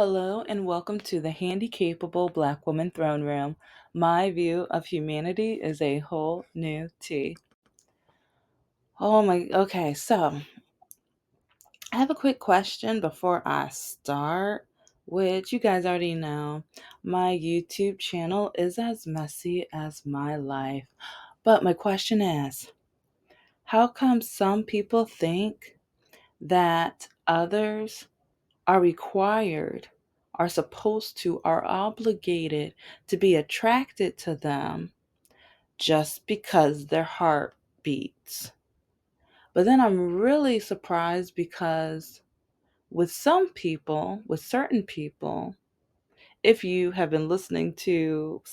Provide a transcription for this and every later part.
Hello and welcome to the Handicapable Black Woman Throne Room. My view of humanity is a whole new tea. Okay, so I have a quick question before I start, which you guys already know. My YouTube channel is as messy as my life. But my question is, how come some people think that others are required, are supposed to, are obligated to be attracted to them just because their heart beats? But then I'm really surprised because with some people, with certain people, if you have been listening to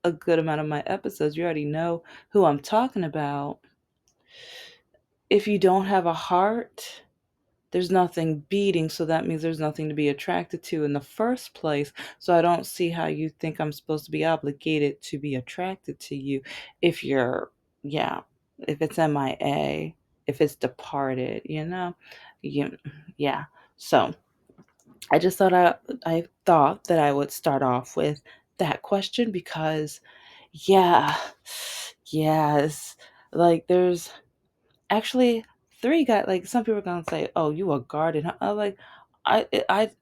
a good amount of my episodes, you already know who I'm talking about. If you don't have a heart, there's nothing beating, so that means there's nothing to be attracted to in the first place. So I don't see how you think I'm supposed to be obligated to be attracted to you if you're, yeah, if it's MIA, if it's departed, you, yeah. So I thought that I would start off with that question because, yeah, yes, like there's actually three guys. Like some people are gonna say, "Oh, you a guarded?" Huh?"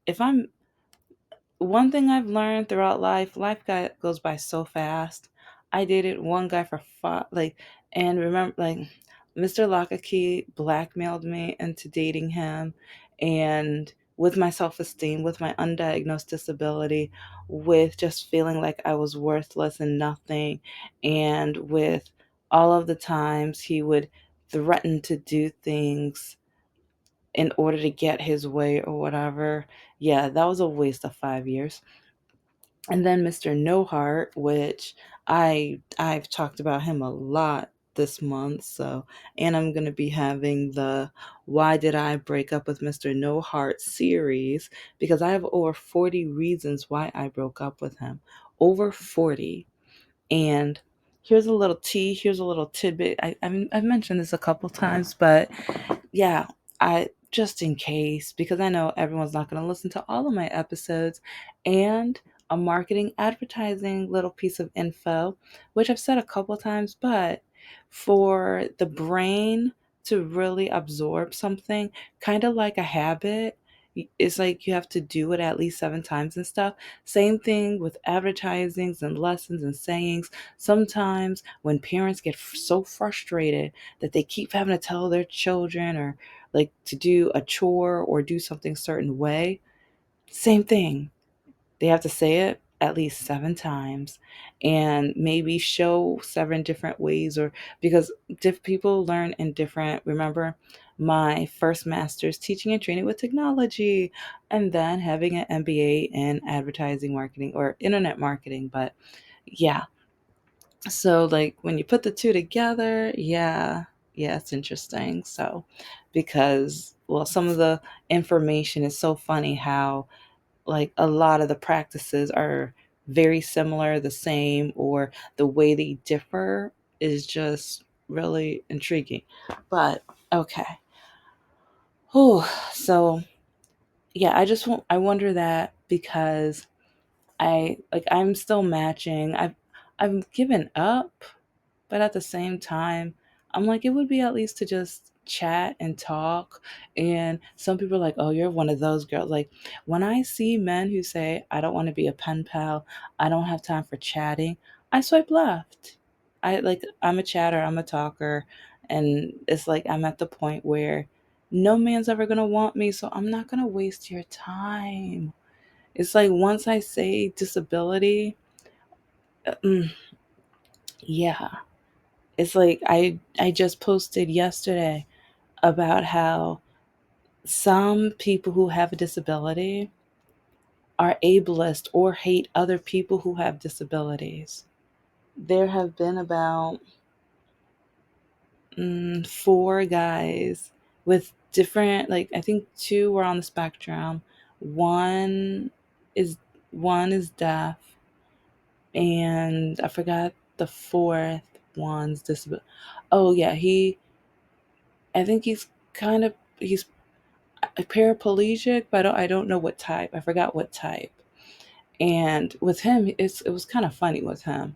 If I'm one thing I've learned throughout goes by so fast. I dated one guy for and remember, Mr. Lakaki blackmailed me into dating him, and with my self-esteem, with my undiagnosed disability, with just feeling like I was worthless and nothing, and with all of the times he would threaten to do things in order to get his way or whatever. Yeah, that was a waste of 5 years. And then Mr. No Heart, which I've talked about him a lot this month. So, and I'm going to be having the Why Did I Break Up with Mr. No Heart series because I have over 40 reasons why I broke up with him. Over 40. And here's a little tea, here's a little tidbit. I've mentioned this a couple times, but yeah, I just in case, because I know everyone's not going to listen to all of my episodes, and a marketing advertising little piece of info, which I've said a couple times, but for the brain to really absorb something, kind of like a habit, it's like you have to do it at least 7 times and stuff. Same thing with advertisings and lessons and sayings. Sometimes when parents get so frustrated that they keep having to tell their children or like to do a chore or do something certain way, same thing. They have to say it at least 7 times and maybe show 7 different ways, or because people learn in different. Remember my first master's teaching and training with technology, and then having an MBA in advertising marketing or internet marketing. But yeah, so like when you put the two together, yeah, it's interesting. So because well, some of the information is so funny how like a lot of the practices are very similar, the same, or the way they differ is just really intriguing. But okay. Oh, so yeah, I wonder that because I'm still matching. I've given up, but at the same time, I'm like, it would be at least to just chat and talk. And some people are like, oh, you're one of those girls. Like, when I see men who say, I don't want to be a pen pal, I don't have time for chatting, I swipe left. I'm a chatter, I'm a talker. And it's like, I'm at the point where no man's ever going to want me. So I'm not going to waste your time. It's like, once I say disability, mm, yeah. It's like I just posted yesterday about how some people who have a disability are ableist or hate other people who have disabilities. There have been about 4 guys with different, like I think two were on the spectrum. One is one is deaf, and I forgot the fourth one's disability. Oh yeah, I think he's a paraplegic, but I don't know what type. I forgot what type. And with him, it was kind of funny with him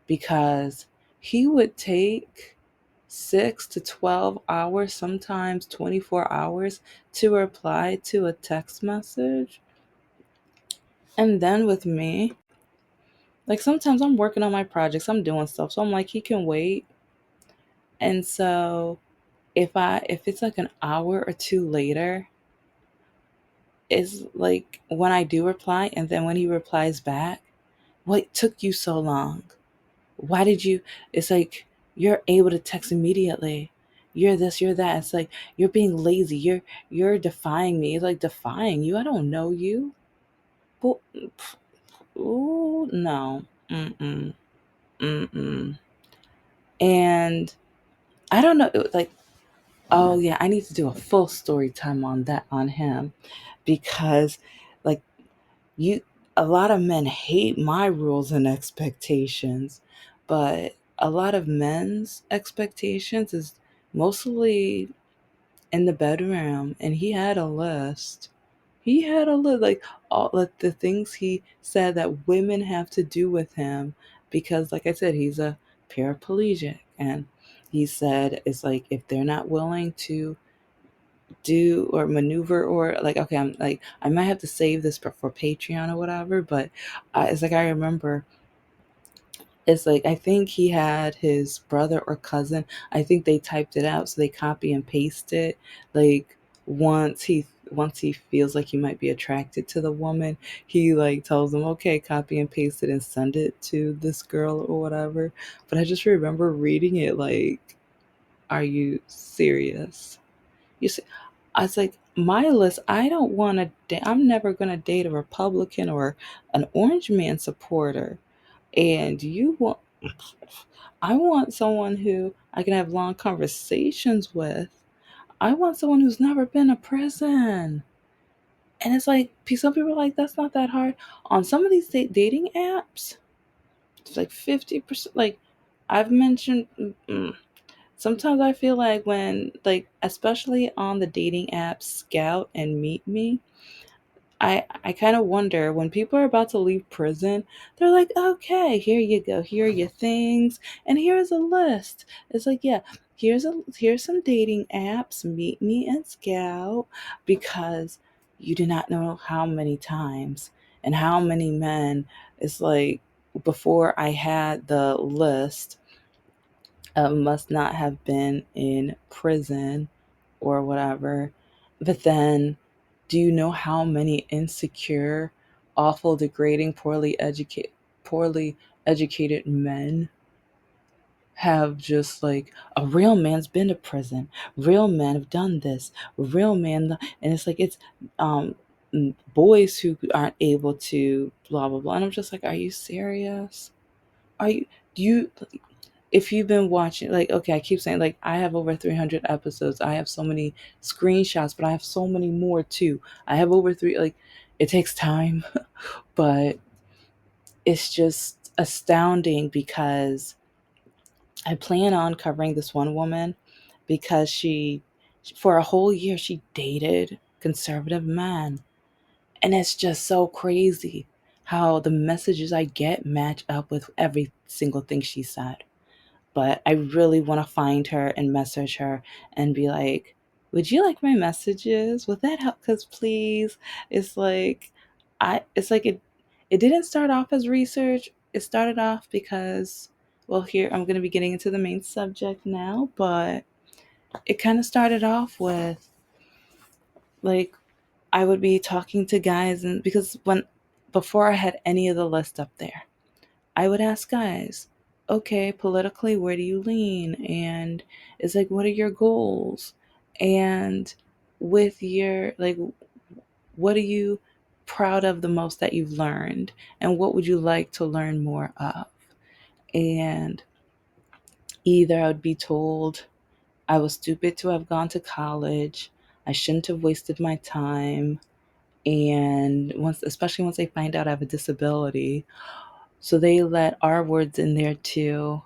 because he would take 6 to 12 hours, sometimes 24 hours to reply to a text message. And then with me, like sometimes I'm working on my projects, I'm doing stuff. So I'm like, he can wait. And so if it's like an hour or two later, it's like when I do reply and then when he replies back, what took you so long? Why did you? It's like you're able to text immediately. You're this, you're that. It's like you're being lazy. You're defying me. It's like defying you. I don't know you. But ooh, no. Mm-mm. Mm-mm. And I don't know. Like, oh yeah, I need to do a full story time on that on him because, like, you, a lot of men hate my rules and expectations, but a lot of men's expectations is mostly in the bedroom, and he had a list. He had a list, like all like the things he said that women have to do with him because, like I said, he's a paraplegic, and he said it's like if they're not willing to do or maneuver or like, okay, I'm like, I might have to save this for Patreon or whatever, but it's like I remember, it's like I think he had his brother or cousin, I think they typed it out, so they copy and paste it, like once he feels like he might be attracted to the woman, he like tells them, okay, copy and paste it and send it to this girl or whatever. But I just remember reading it like, are you serious? You see, I was like, my list, I don't want to, I'm never going to date a Republican or an Orange Man supporter. And you want, I want someone who I can have long conversations with. I want someone who's never been to prison. And it's like, some people are like, that's not that hard. On some of these dating apps, it's like 50%. Like, I've mentioned, sometimes I feel like when, like, especially on the dating apps Scout and Meet Me, I kind of wonder when people are about to leave prison, they're like, okay, here you go, here are your things, and here's a list. It's like, yeah, here's some dating apps, Meet Me and Scout, because you do not know how many times and how many men. It's like before I had the list must not have been in prison or whatever. But then, do you know how many insecure, awful, degrading, poorly educated men have just like a real man's been to prison, real men have done this, real man, and it's like it's um boys who aren't able to blah blah blah, and I'm just like, are you serious? Are you? Do you? If you've been watching, like, okay, I keep saying, like, I have over 300 episodes. I have so many screenshots, but I have so many more too. I have over three, like, it takes time, but it's just astounding because I plan on covering this one woman because for a whole year, she dated conservative men. And it's just so crazy how the messages I get match up with every single thing she said. But I really want to find her and message her and be like, would you like my messages? Would that help? Because please, it's like, it didn't start off as research. It started off because, well, here I'm going to be getting into the main subject now, but it kind of started off with like, I would be talking to guys, and because before I had any of the list up there, I would ask guys, okay, politically, where do you lean? And it's like, what are your goals? And with your, like, what are you proud of the most that you've learned? And what would you like to learn more of? And either I would be told I was stupid to have gone to college, I shouldn't have wasted my time. And especially once they find out I have a disability, so they let our words in there too.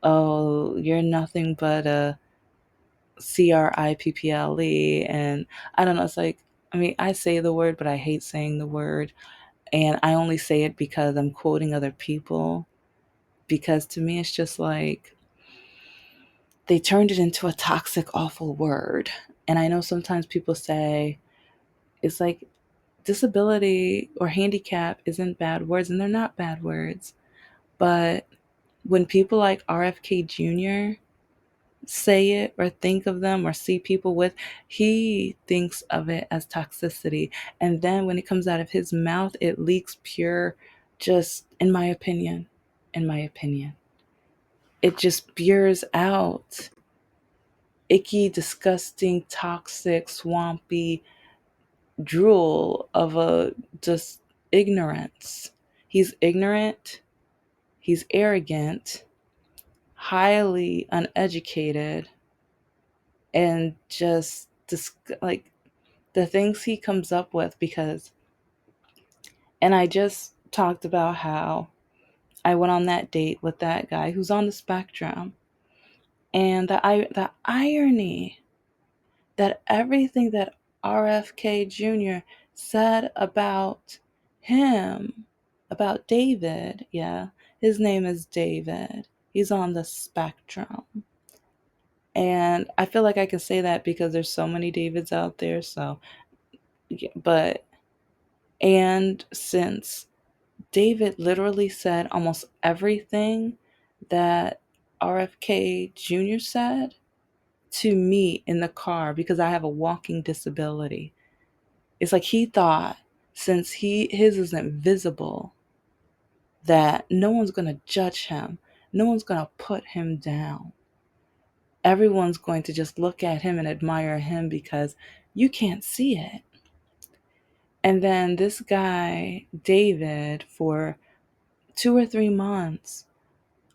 Oh, you're nothing but a CRIPPLE. And I don't know, it's like, I mean, I say the word, but I hate saying the word. And I only say it because I'm quoting other people. Because to me, it's just like they turned it into a toxic, awful word. And I know sometimes people say it's like disability or handicap isn't bad words, and they're not bad words. But when people like RFK Jr. say it or think of them or see people with, he thinks of it as toxicity. And then when it comes out of his mouth, it leaks pure, just in my opinion, it just spews out icky, disgusting, toxic, swampy drool of a just ignorance. He's ignorant, he's arrogant, highly uneducated, and just like the things he comes up with. Because, and I just talked about how I went on that date with that guy who's on the spectrum, and the irony that everything that RFK Jr. said about him, about David, yeah, his name is David. He's on the spectrum. And I feel like I can say that because there's so many Davids out there. So, yeah, but, and since David literally said almost everything that RFK Jr. said to me in the car, because I have a walking disability. It's like he thought, since his isn't visible, that no one's going to judge him. No one's going to put him down. Everyone's going to just look at him and admire him because you can't see it. And then this guy, David, for 2 or 3 months,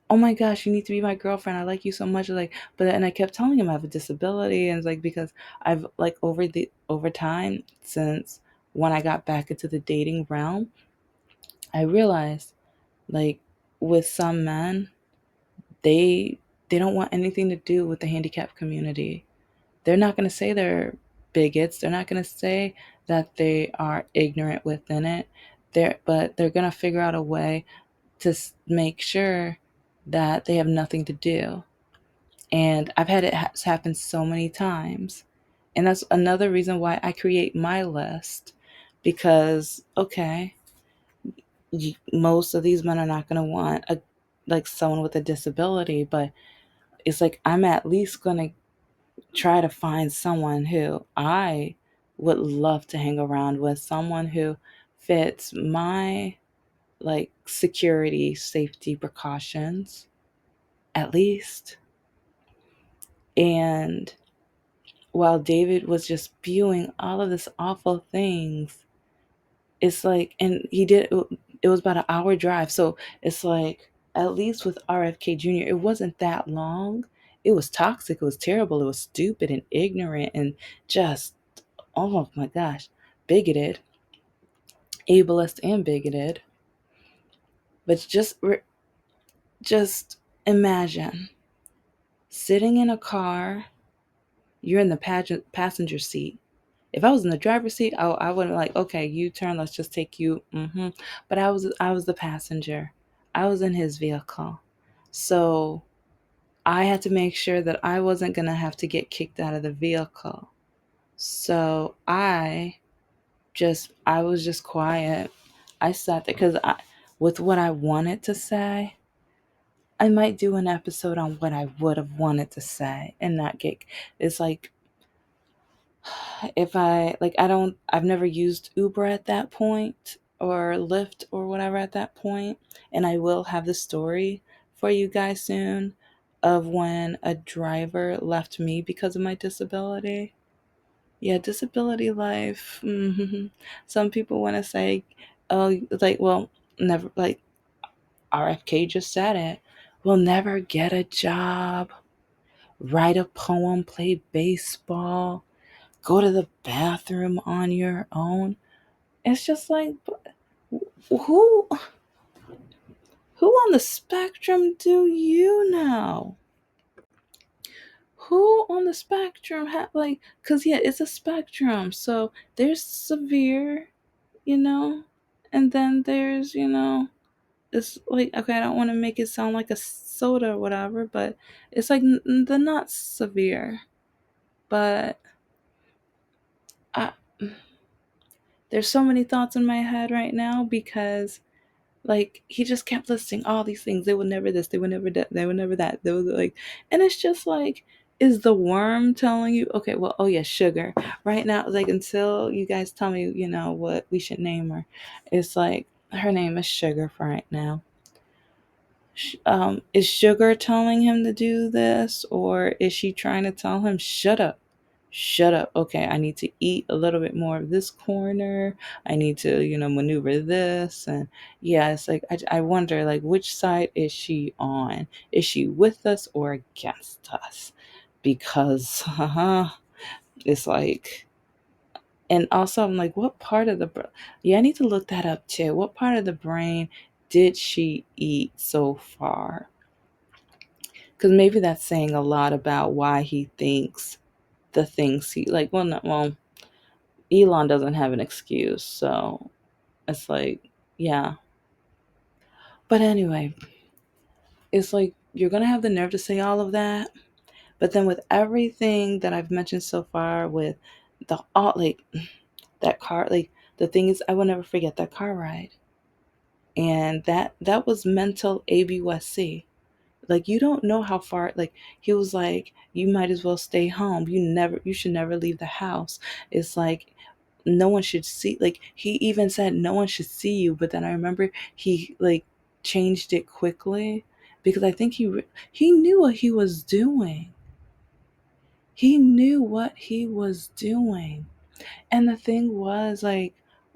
oh my gosh, you need to be my girlfriend. I like you so much. Like, but and I kept telling him I have a disability, and it's like because I've like over time since when I got back into the dating realm, I realized like with some men, they they don't want anything to do with the handicapped community. They're not going to say they're bigots. They're not going to say that they are ignorant within it. But they're going to figure out a way to make sure that they have nothing to do. And I've had it happen so many times. And that's another reason why I create my list. Because, okay, most of these men are not going to want like someone with a disability, but it's like I'm at least going to try to find someone who I would love to hang around with, someone who fits my like security, safety precautions, at least. And while David was just spewing all of this awful things, it's like, and it was about an hour drive. So it's like, at least with RFK Jr., it wasn't that long. It was toxic. It was terrible. It was stupid and ignorant and just, oh my gosh, bigoted, ableist and bigoted. But just imagine sitting in a car, you're in the passenger seat. If I was in the driver's seat, I wouldn't be like, okay, you turn, let's just take you. But I was the passenger. I was in his vehicle. So I had to make sure that I wasn't going to have to get kicked out of the vehicle. So I was just quiet. I sat there because with what I wanted to say, I might do an episode on what I would have wanted to say and not get, it's like, if I like I've never used Uber at that point or Lyft or whatever at that point, and I will have the story for you guys soon of when a driver left me because of my disability. Yeah, disability life. Some people want to say, oh, like, well, never, like RFK just said it. We'll never get a job, write a poem, play baseball, go to the bathroom on your own. It's just like, who who on the spectrum do you know? who on the spectrum have like, because yeah, it's a spectrum. So there's severe, you know, and then there's, it's like, okay, I don't want to make it sound like a soda or whatever, but it's like the not severe. But I, there's so many thoughts in my head right now because like he just kept listing all these things. They were never this, they were never that, they were never that. They were like, and it's just like, is the worm telling you, okay, well, oh yeah, sugar. Right now, like until you guys tell me, what we should name her, it's like her name is Sugar for right now. Is Sugar telling him to do this, or is she trying to tell him, shut up? Shut up. Okay, I need to eat a little bit more of this corner. I need to, maneuver this. And yeah, it's like, I wonder, like, which side is she on? Is she with us or against us? Because, it's like, and also I'm like, what part of the, yeah, I need to look that up too. What part of the brain did she eat so far? Because maybe that's saying a lot about why he thinks the things he like. Well, not well. Elon doesn't have an excuse, so it's like, yeah. But anyway, it's like you're gonna have the nerve to say all of that, but then with everything that I've mentioned so far, with the all like that car, like the thing is, I will never forget that car ride, and that was mental ABUSC. Like you don't know how far, like he was like, you might as well stay home, you should never leave the house. It's like no one should see, like he even said no one should see you, but then I remember he like changed it quickly because I think he knew what he was doing. He knew what he was doing. And the thing was, like,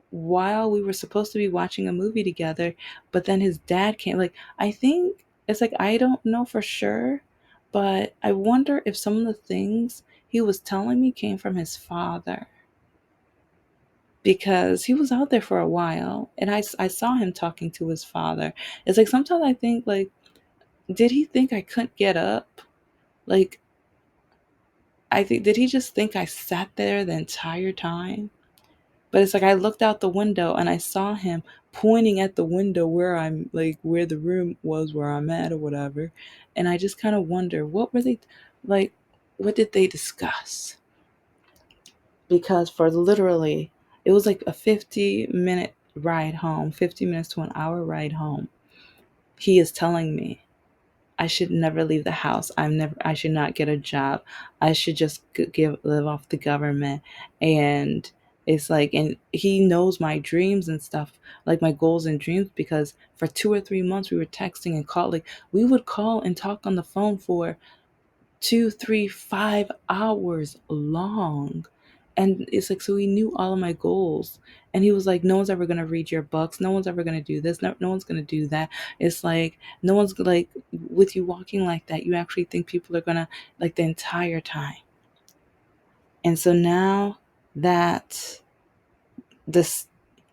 while we were supposed to be watching a movie together, but then his dad came. Like, I think it's like, I don't know for sure, but I wonder if some of the things he was telling me came from his father because he was out there for a while and I saw him talking to his father. It's like sometimes I think, like, did he think I couldn't get up? Like, I think, did he just think I sat there the entire time? But it's like I looked out the window and I saw him pointing at the window where I'm like where the room was where I'm at or whatever. And I just kind of wonder what were they like, what did they discuss? Because for literally it was like a 50-minute ride home, 50 minutes to an hour ride home. He is telling me I should never leave the house. I should not get a job. I should just live off the government. And it's like, and he knows my dreams and stuff, like my goals and dreams, because for 2 or 3 months we were texting and call, like we would call and talk on the phone for 2, 3, 5 hours long. And it's like, so he knew all of my goals. And he was like, no one's ever going to read your books. No one's ever going to do this. No one's going to do that. It's like, no one's like, with you walking like that, you actually think people are going to, like, the entire time. And so now that this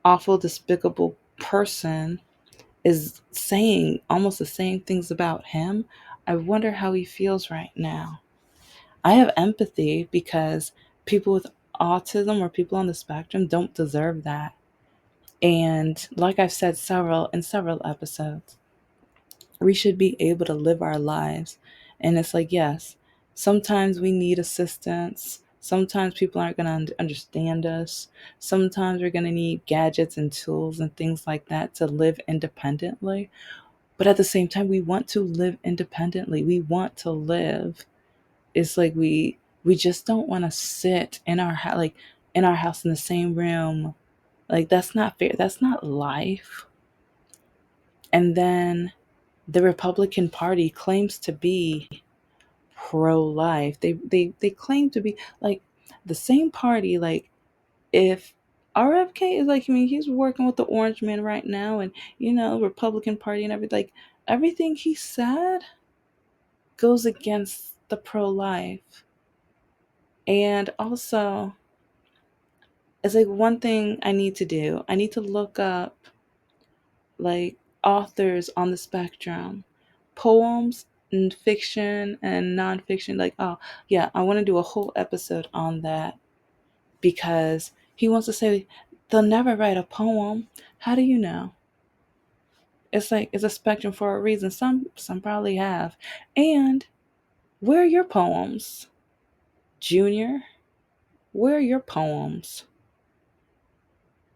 awful, despicable person is saying almost the same things about him, I wonder how he feels right now. I have empathy because people with autism or people on the spectrum don't deserve that. And like I've said several episodes, we should be able to live our lives. And it's like, yes, sometimes we need assistance. Sometimes people aren't going to understand us. Sometimes we're going to need gadgets and tools and things like that to live independently. But at the same time, we want to live independently. We want to live. It's like we just don't want to sit in our like in our house in the same room. Like that's not fair. That's not life. And then the Republican Party claims to be pro-life. They claim to be like the same party. Like if RFK is like, I mean, he's working with the Orange Man right now, and Republican Party and everything. Like everything he said goes against the pro-life. And also, it's like one thing I need to do. I need to look up like authors on the spectrum, poems fiction and nonfiction. Like, oh, yeah, I want to do a whole episode on that because he wants to say they'll never write a poem. How do you know? It's like it's a spectrum for a reason. Some probably have. And where are your poems, Junior? Where are your poems?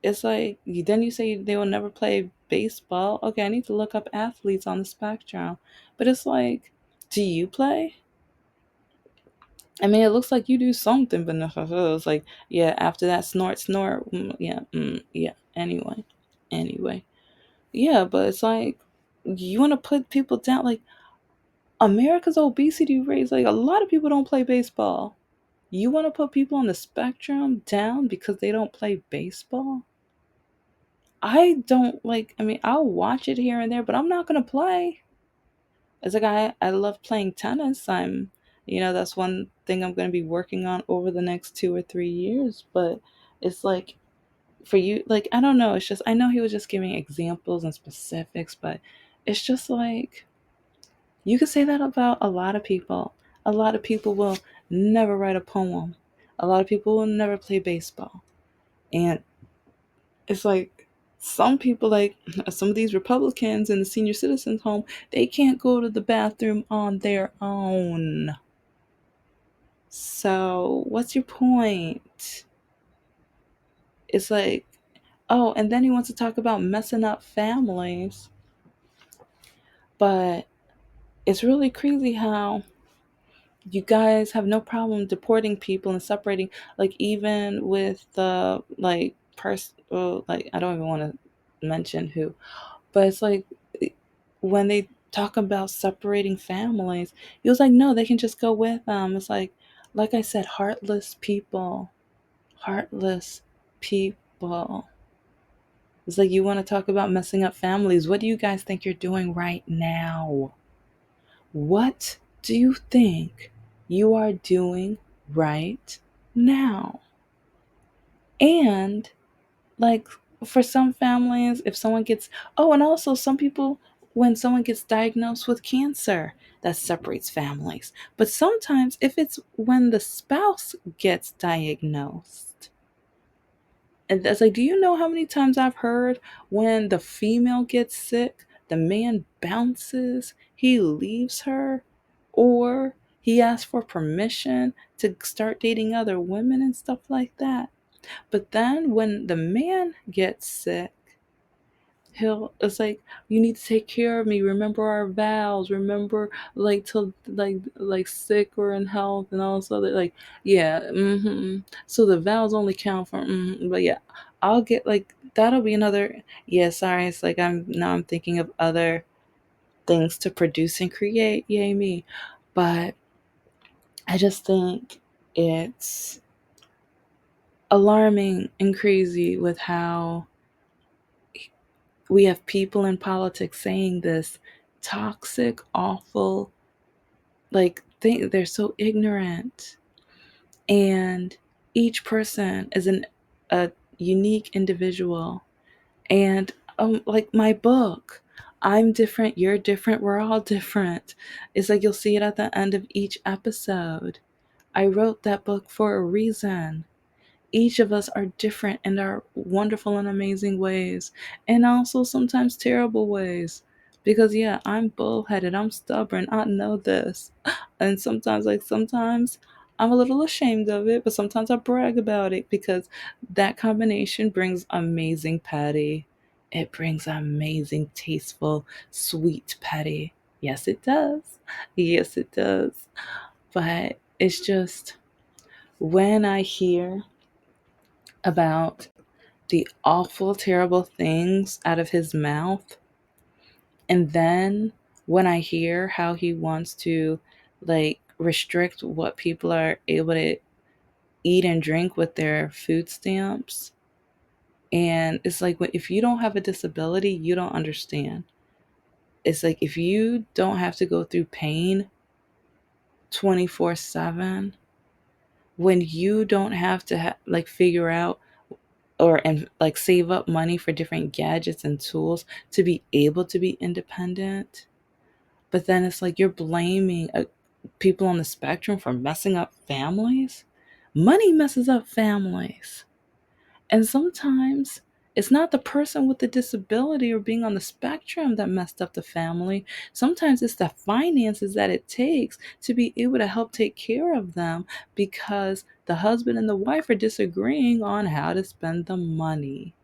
It's like then you say they will never play baseball. Okay, I need to look up athletes on the spectrum. But it's like, do you play? I mean, it looks like you do something, but no, it's like, yeah, after that snort, yeah, yeah. Anyway, yeah, but it's like you want to put people down. Like America's obesity rate, like a lot of people don't play baseball. You want to put people on the spectrum down because they don't play baseball? I don't like. I mean, I'll watch it here and there, but I'm not gonna play. As a guy, I love playing tennis. That's one thing I'm going to be working on over the next 2 or 3 years. But it's like for you, like, I don't know. It's just, I know he was just giving examples and specifics, but it's just like, you could say that about a lot of people. A lot of people will never write a poem, a lot of people will never play baseball. And it's like, some people, like some of these Republicans in the senior citizens home, they can't go to the bathroom on their own. So what's your point? It's like, oh, and then he wants to talk about messing up families. But it's really crazy how you guys have no problem deporting people and separating, like even with the like I don't even want to mention who, but it's like when they talk about separating families, he was like, no, they can just go with them. It's like I said, heartless people. It's like you want to talk about messing up families. What do you guys think you're doing right now? What do you think you are doing right now? And like for some families, if someone gets, oh, and also some people, when someone gets diagnosed with cancer, that separates families. But sometimes if it's when the spouse gets diagnosed, and that's like, do you know how many times I've heard when the female gets sick, the man bounces, he leaves her, or he asks for permission to start dating other women and stuff like that. But then when the man gets sick, it's like, you need to take care of me, remember our vows, remember, like, to like sick or in health and all this other, like, yeah, so the vows only count for, but yeah, I'll get, like, that'll be another, yeah, sorry, it's like I'm thinking of other things to produce and create, yay me. But I just think it's alarming and crazy with how we have people in politics saying this toxic, awful, like they're so ignorant. And each person is a unique individual. And like my book, I'm different, you're different, we're all different. It's like you'll see it at the end of each episode. I wrote that book for a reason. Each of us are different in our wonderful and amazing ways, and also sometimes terrible ways. Because, yeah, I'm bullheaded, I'm stubborn, I know this. And sometimes I'm a little ashamed of it, but sometimes I brag about it because that combination brings amazing patty. It brings amazing, tasteful, sweet patty. Yes, it does. Yes, it does. But it's just when I hear about the awful, terrible things out of his mouth. And then when I hear how he wants to, like, restrict what people are able to eat and drink with their food stamps. And it's like, if you don't have a disability, you don't understand. It's like, if you don't have to go through pain 24/7, when you don't have to like figure out and like save up money for different gadgets and tools to be able to be independent. But then it's like you're blaming people on the spectrum for messing up families. Money messes up families. And sometimes it's not the person with the disability or being on the spectrum that messed up the family. Sometimes it's the finances that it takes to be able to help take care of them because the husband and the wife are disagreeing on how to spend the money,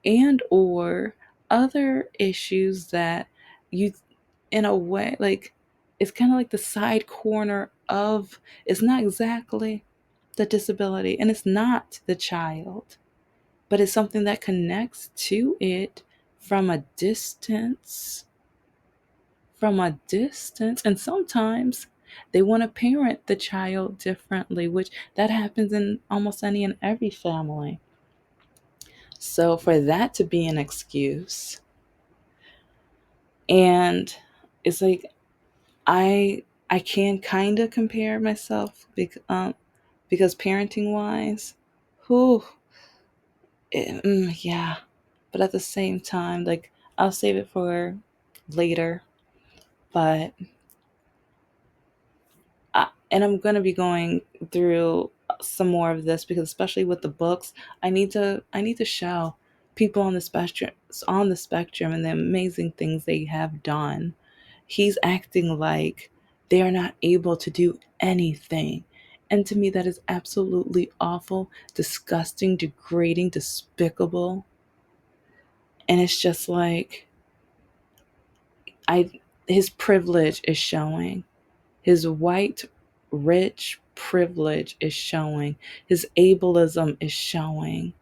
and or other issues that you, in a way, like, it's kind of like the side corner of, it's not exactly the disability and it's not the child, but it's something that connects to it from a distance. And sometimes they want to parent the child differently, which that happens in almost any and every family. So for that to be an excuse, and it's like, I can kind of compare myself because parenting wise, who, yeah, but at the same time, like, I'll save it for later. But and I'm going to be going through some more of this because, especially with the books, I need to show people on the spectrum and the amazing things they have done. He's acting like they are not able to do anything. And to me, that is absolutely awful, disgusting, degrading, despicable. And it's just like, I his privilege is showing. His white, rich privilege is showing. His ableism is showing.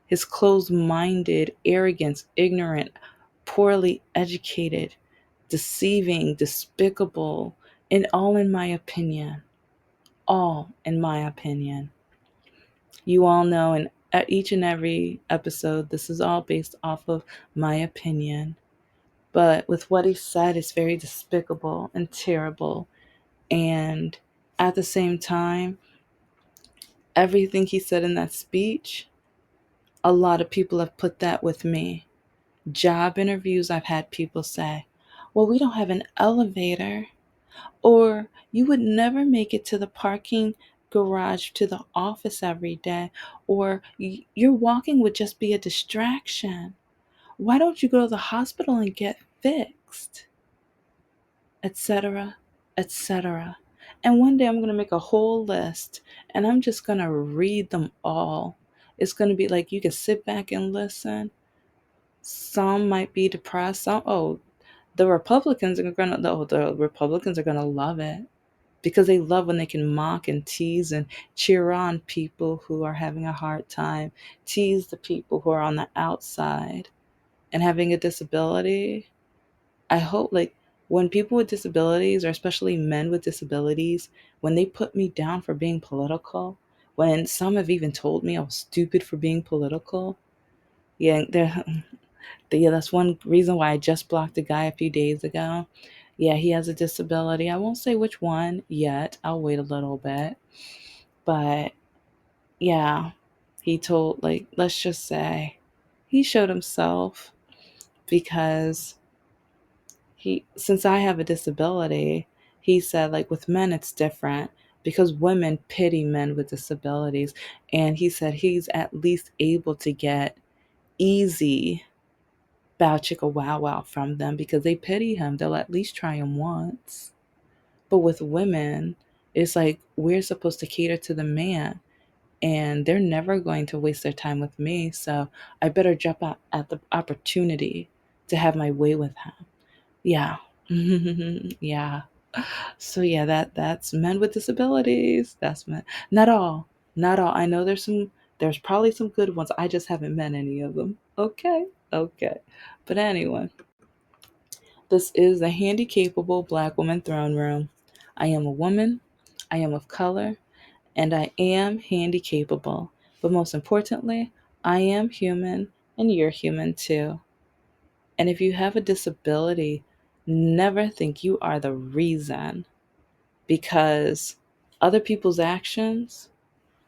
His closed minded, arrogance, ignorant, poorly educated, deceiving, despicable, and all in my opinion. All in my opinion. You all know in each and every episode, this is all based off of my opinion. But with what he said, it's very despicable and terrible. And at the same time, everything he said in that speech, a lot of people have put that with me. Job interviews, I've had people say, well, we don't have an elevator, or you would never make it to the parking garage to the office every day, or your walking would just be a distraction. Why don't you go to the hospital and get fixed? Etc., etc. And one day I'm going to make a whole list and I'm just going to read them all. It's going to be like you can sit back and listen. Some might be depressed. Some, oh, the Republicans are going to love it because they love when they can mock and tease and cheer on people who are having a hard time, tease the people who are on the outside and having a disability. I hope, like, when people with disabilities, or especially men with disabilities, when they put me down for being political, when some have even told me I was stupid for being political, yeah, yeah, that's one reason why I just blocked a guy a few days ago. Yeah, he has a disability. I won't say which one yet. I'll wait a little bit. But yeah, he told, like, let's just say, he showed himself because since I have a disability, he said, like, with men it's different because women pity men with disabilities. And he said he's at least able to get easy bow chicka wow wow from them because they pity him. They'll at least try him once. But with women, it's like we're supposed to cater to the man and they're never going to waste their time with me. So I better jump out at the opportunity to have my way with him. Yeah. Yeah. So yeah, that's men with disabilities. That's men. Not all. Not all. I know there's probably some good ones. I just haven't met any of them. Okay. Okay. But anyway, this is the Handicapable Black Woman Throne Room. I am a woman. I am of color, and I am handicapable. But most importantly, I am human and you're human too. And if you have a disability, never think you are the reason, because other people's actions,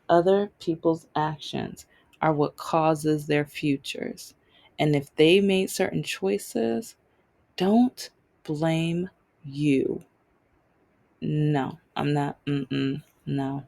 other people's actions are what causes their futures. And if they made certain choices, don't blame you. No, I'm not. Mm-mm, no.